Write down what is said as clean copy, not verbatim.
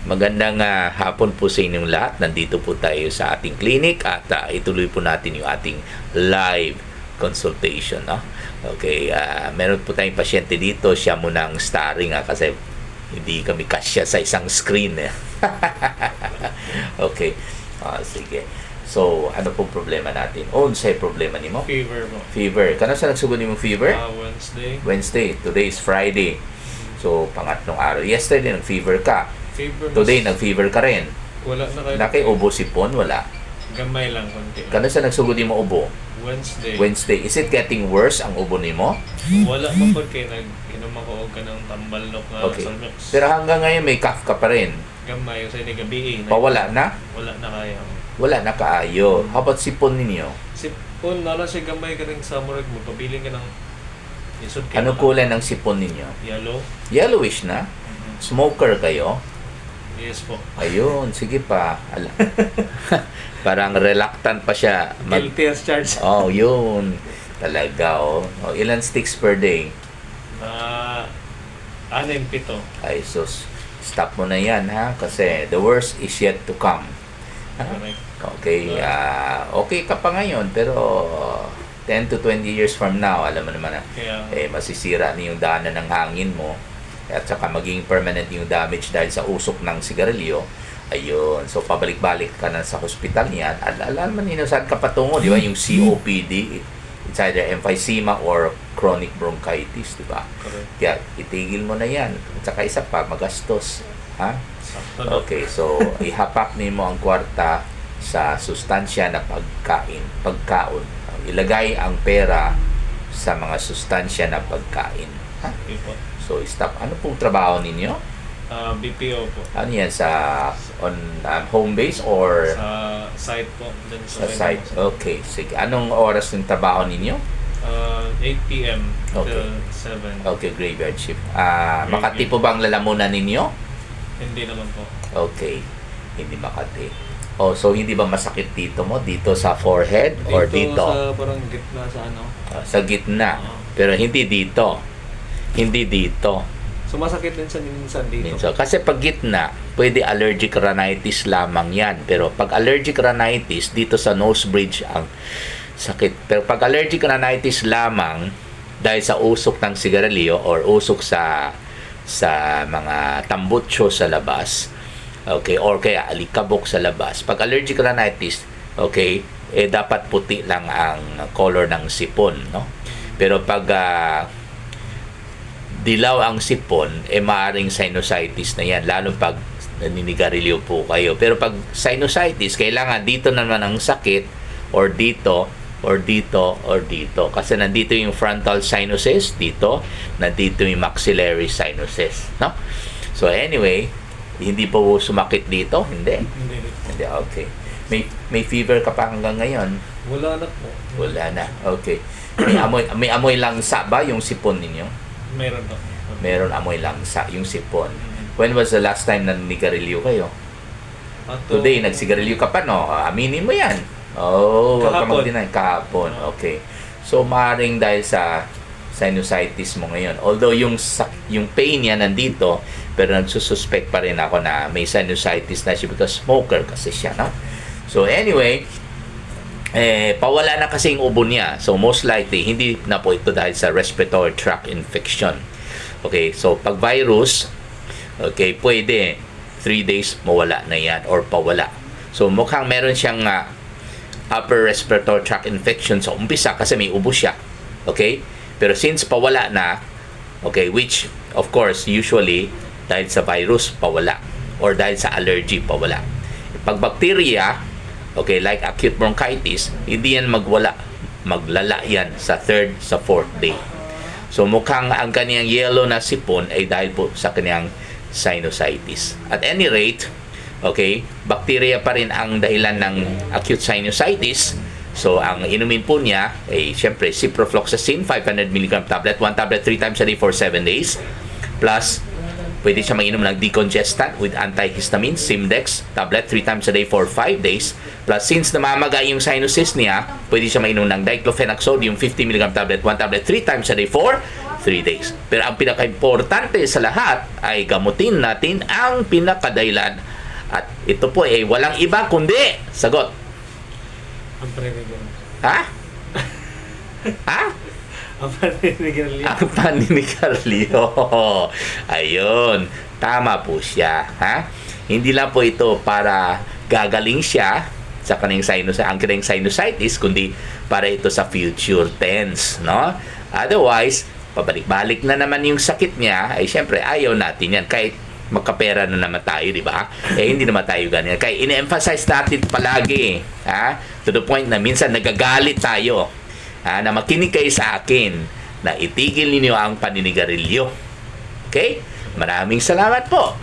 Magandang hapon po sa inyong lahat. Nandito po tayo sa ating clinic at ituloy po natin yung ating live consultation. No? Okay, meron po tayong pasyente dito. Siya muna ang starring kasi hindi kami kasya sa isang screen. Okay, sige. So, ano pong problema natin? Sa'yo problema ni mo? Fever mo. Fever. Kano sa nagsugod ni mo fever? Wednesday. Wednesday. Today is Friday. So, pangatlong araw. Yesterday, nag-fever ka. Fever Today, nag-fever ka rin. Wala na kayo. Naki ubo sipon, wala. Gamay lang, konti lang. Kano sa nagsugod ni mo ubo? Wednesday. Wednesday. Is it getting worse ang ubo ni mo? Wala mo po kayo nag-inom ako ka ng tambalok nga Okay. Salmex. Pero hanggang ngayon may cough ka pa rin. Gamay, sa gabi Pawala na? Wala na kaya. Wala na kaayo. How about sipon ninyo? Sipon, nala siya gamay ka ng samurag mo. Pabiling ka ng isod ka. Ano kulay ng sipon ninyo? Yellow. Yellowish na? Smoker kayo? Yes po. Ayun, sige pa. Parang reluctant pa siya. Guilty as charged. Yun. Talaga, ilan sticks per day? 6, 7. Ay, sus. Stop mo na yan, ha? Kasi the worst is yet to come. Correct. Okay, okay ka pa ngayon, pero 10 to 20 years from now, alam mo naman na, Kaya, masisira na yung daanan ng hangin mo, at saka maging permanent yung damage dahil sa usok ng sigarilyo. Ayun, so pabalik-balik ka na sa hospital niyan. Alam mo nino saan ka patungo, di ba? Yung COPD, it's either emphysema or chronic bronchitis, di ba? correct. Kaya itigil mo na yan. At saka isa pa, magastos. Ha? Sakto na. Okay, so ihapak mo ang kwarta sa sustansya na pagkaon. Ilagay ang pera sa mga sustansya na pagkain. Ha? Okay po. So stop. Ano pong trabaho ninyo? BPO po. Ano yan, sa home base or Sa site po. Dun sa may site? mga- Okay, sige. Anong oras ng trabaho ninyo? 8 p.m. Okay. till 7. Okay, graveyard shift. Makati po ba ang lalamunan ninyo? Hindi naman po. Okay, hindi Makati. So hindi ba masakit dito mo? Dito sa forehead or dito? Sa parang gitna sa ano. Sa gitna. Oo. Pero hindi dito. Hindi dito. Sumasakit din sa minsan dito. So, kasi pag gitna, pwede allergic rhinitis lamang yan. Pero pag allergic rhinitis, dito sa nose bridge ang sakit. Pero pag allergic rhinitis lamang, dahil sa usok ng sigarilyo or usok sa mga tambutso sa labas, okay, or kaya alikabok sa labas, pag allergic rhinitis, okay, dapat puti lang ang color ng sipon, no? Pero pag dilaw ang sipon, maaring sinusitis na yan, lalo pag naninigarilyo po kayo. Pero pag sinusitis, kailangan dito naman ang sakit, or dito, or dito, or dito. Kasi nandito yung frontal sinuses, dito, nandito yung maxillary sinuses. No? So anyway, hindi po sumakit dito? Hindi. Hindi, okay. May fever ka pa hanggang ngayon? Wala na po. Wala na, okay. May amoy langsa ba yung sipon ninyo? Meron po. Meron amoy langsa yung sipon. When was the last time na nanigarilyo kayo? Today, nagsigarilyo ka pa, no? Aminin mo yan. Wag ka Kahapon. mag-deny. Kahapon, okay. So, maaaring dahil sa sinusitis mo ngayon. Although, yung pain niya nandito, pero nagsususpect pa rin ako na may sinusitis na siya because smoker kasi siya, no? So, anyway, pawala na kasi yung ubo niya. So, most likely, hindi na po ito dahil sa respiratory tract infection. Okay, so pag virus, okay, pwede 3 days mawala na yan or pawala. So, mukhang meron siyang upper respiratory tract infection sa umpisa kasi may ubo siya. Okay? Pero since pawala na, okay, which, of course, usually, dahil sa virus, pawala. Or dahil sa allergy, pawala. Pag bacteria, okay, like acute bronchitis, hindi yan maglala yan sa 3rd, sa 4th day. So mukhang ang kaniyang yellow na sipon ay dahil po sa kaniyang sinusitis. At any rate, okay, bacteria pa rin ang dahilan ng acute sinusitis. So ang inumin po niya ay syempre ciprofloxacin 500 mg tablet, 1 tablet 3 times a day for 7 days. Plus pwede siya mainom ng decongestant with antihistamine, Simdex tablet 3 times a day for 5 days. Plus, since namamaga yung sinuses niya, pwede siya mainom ng diclofenac sodium 50 mg tablet, 1 tablet 3 times a day for 3 days. Pero ang pinaka-importante sa lahat ay gamutin natin ang pinakadahilan. At ito po ay walang iba kundi sagot. Ang paninigarilyo. Ha? Ha? Ang paninigarilyo. Ang paninigarilyo. Ayun. Tama po siya. Ha? Hindi lang po ito para gagaling siya sa kanyang sinusitis, kundi para ito sa future tense, no? Otherwise, pabalik-balik na naman yung sakit niya, ay syempre ayaw natin yan. Kahit magkapera na naman tayo, di ba? Hindi naman tayo ganyan. Kaya ine-emphasize natin palagi, ha? To the point na minsan nagagalit tayo, ha? Na makinig kayo sa akin, na itigil ninyo ang paninigarilyo. Okay? Maraming salamat po.